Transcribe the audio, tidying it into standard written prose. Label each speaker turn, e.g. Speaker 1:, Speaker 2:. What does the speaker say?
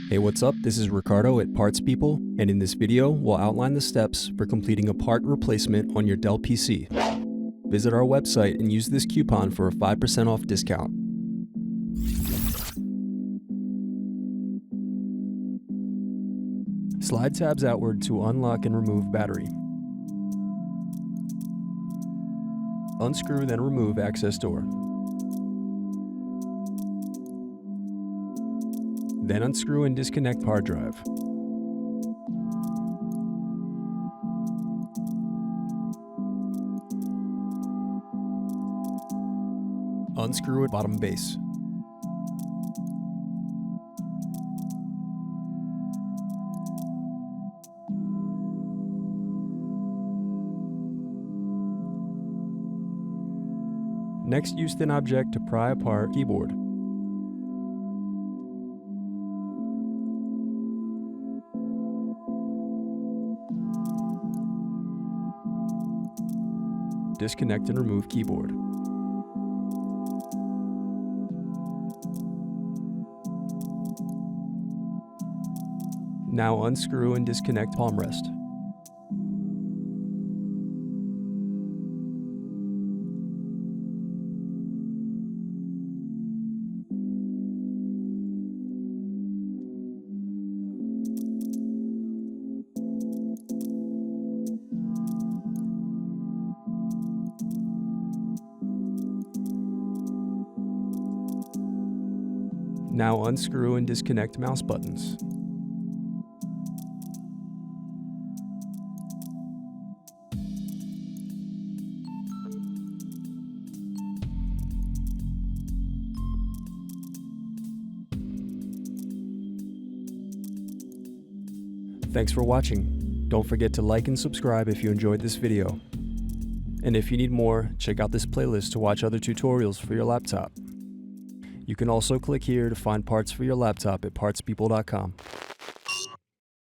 Speaker 1: Hey, what's up? This is Ricardo at Parts People, and in this video, we'll outline the steps for completing a part replacement on your Dell PC. Visit our website and use this coupon for a 5% off discount. Slide tabs outward to unlock and remove battery. Unscrew, then remove access door. Then unscrew and disconnect hard drive. Unscrew at bottom base. Next, use thin object to pry apart keyboard. Disconnect and remove keyboard. Now unscrew and disconnect palmrest. Now unscrew and disconnect mouse buttons. Thanks for watching. Don't forget to like and subscribe if you enjoyed this video. And if you need more, check out this playlist to watch other tutorials for your laptop. You can also click here to find parts for your laptop at partspeople.com.